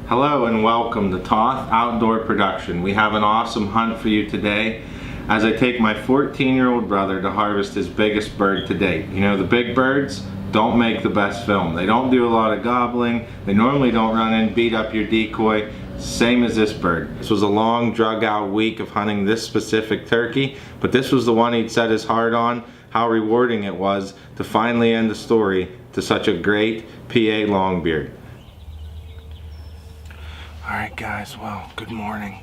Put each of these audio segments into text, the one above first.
Hello and welcome to Toth Outdoor Production. We have an awesome hunt for you today as I take my 14-year-old brother to harvest his biggest bird to date. You know, the big birds don't make the best film. They don't do a lot of gobbling. They normally don't run in, beat up your decoy. Same as this bird. This was a long, drug out week of hunting this specific turkey, but this was the one he'd set his heart on. How rewarding it was to finally end the story to such a great PA longbeard. Alright guys, well, good morning.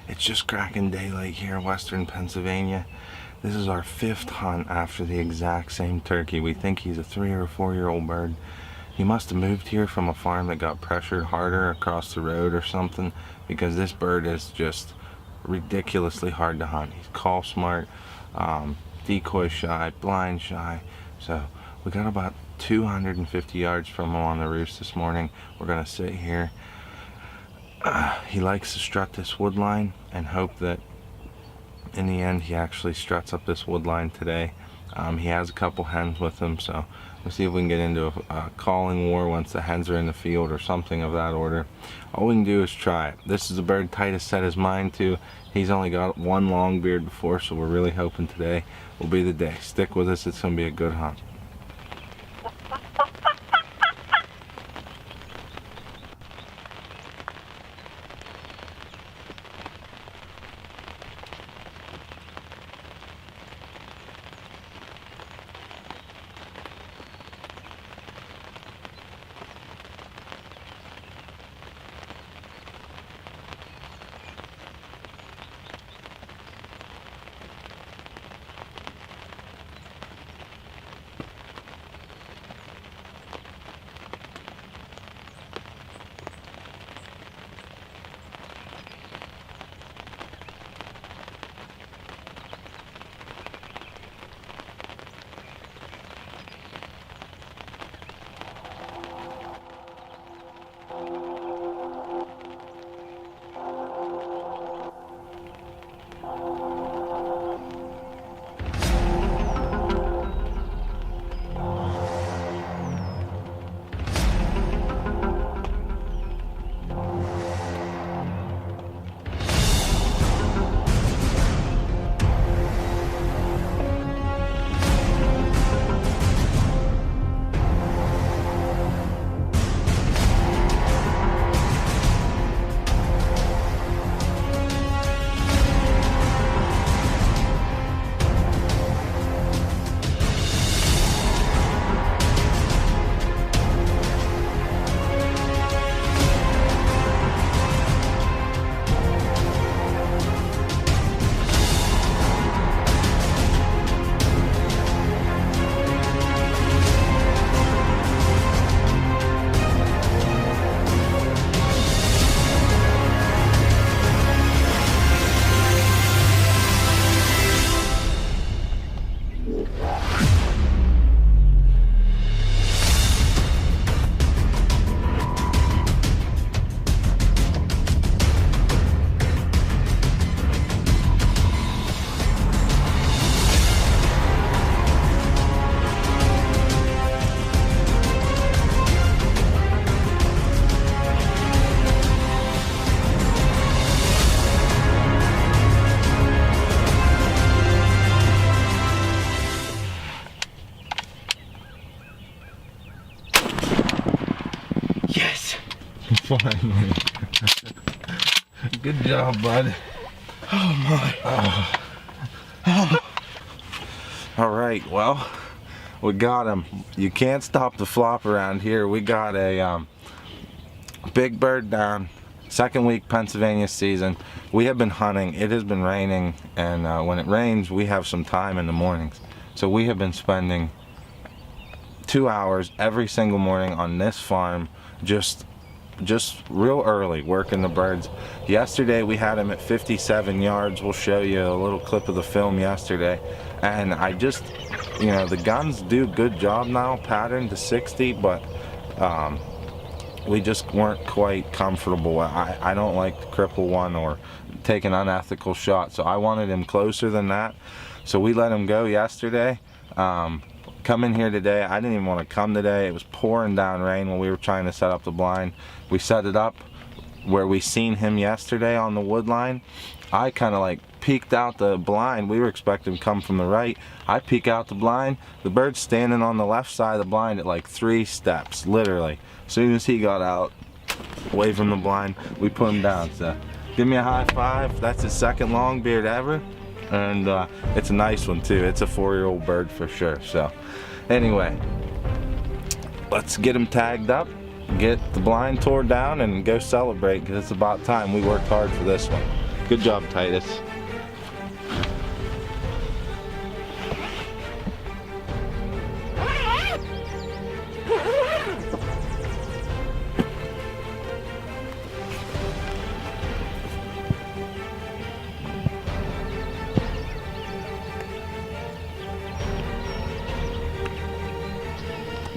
It's just cracking daylight here in western Pennsylvania. This is our 5th hunt after the exact same turkey. We think he's a 3 or 4-year-old bird. He must have moved here from a farm that got pressured harder across the road or something, because this bird is just ridiculously hard to hunt. He's call smart, decoy shy, blind shy. So we got about 250 yards from him on the roost this morning. We're gonna sit here. He likes to strut this wood line and hope that in the end he actually struts up this wood line today. He has a couple hens with him, so we'll see if we can get into a calling war once the hens are in the field or something of that order. All we can do is try it. This is a bird Titus set his mind to. He's only got one long beard before, so we're really hoping today will be the day. Stick with us, it's going to be a good hunt. Finally. Good job, bud. Oh my. Oh. All right, well, we got him. You can't stop the flop around here. We got a big bird down. Second week Pennsylvania season. We have been hunting. It has been raining, and when it rains, we have some time in the mornings. So we have been spending 2 hours every single morning on this farm, just real early working the birds. Yesterday we had him at 57 yards. We'll show you a little clip of the film yesterday, and I just, you know, the guns do a good job now, patterned to 60, but we just weren't quite comfortable. I don't like to cripple one or take an unethical shot. So I wanted him closer than that. So we let him go yesterday. Come in here today. I didn't even want to come today. It was pouring down rain when we were trying to set up the blind. We set it up where we seen him yesterday on the wood line. I kind of like peeked out the blind. We were expecting him to come from the right. I peek out the blind. The bird's standing on the left side of the blind at like 3 steps, literally. As soon as he got out, away from the blind, we put him down. So give me a high five. That's his second longbeard ever. And it's a nice one too. It's a 4-year-old bird for sure. So anyway, let's get him tagged up, get the blind tore down, and go celebrate, because it's about time. We worked hard for this one. Good job, Titus.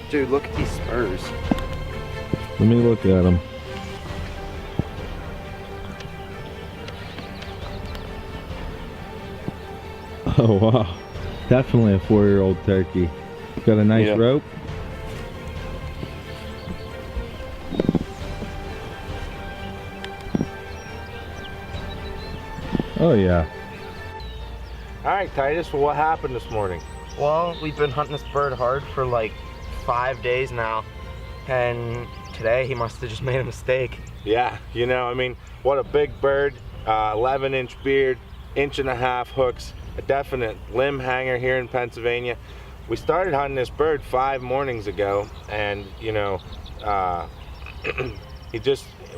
Dude, look at these spurs. Let me look at them. Oh wow, definitely a 4-year-old turkey. Got a nice rope. Oh yeah. All right, Titus, well, what happened this morning? Well, we've been hunting this bird hard for like 5 days now, and today he must have just made a mistake. Yeah, you know, I mean, what a big bird, 11-inch beard, 1.5 hooks, a definite limb hanger here in Pennsylvania. We started hunting this bird 5 mornings ago, and you know,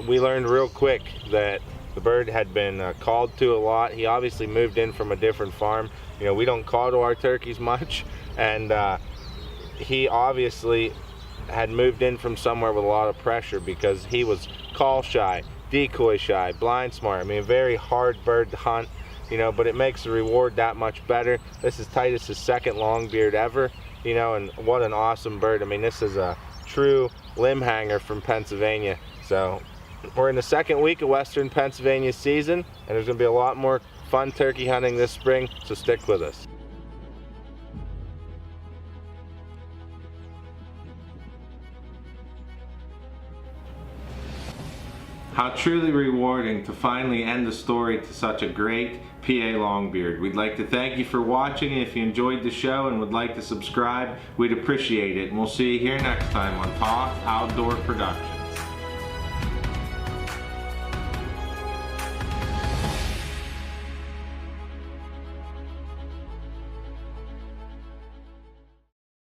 we learned real quick that the bird had been called to a lot. He obviously moved in from a different farm. You know, we don't call to our turkeys much, and he obviously had moved in from somewhere with a lot of pressure, because he was call shy, decoy shy, blind smart. I mean, a very hard bird to hunt, you know, but it makes the reward that much better. This is Titus's second longbeard ever, you know, and what an awesome bird. I mean, this is a true limb hanger from Pennsylvania. So we're in the second week of Western Pennsylvania season, and there's gonna be a lot more fun turkey hunting this spring, so stick with us. How truly rewarding to finally end the story to such a great PA longbeard. We'd like to thank you for watching. If you enjoyed the show and would like to subscribe, we'd appreciate it. And we'll see you here next time on Toth Outdoor Productions.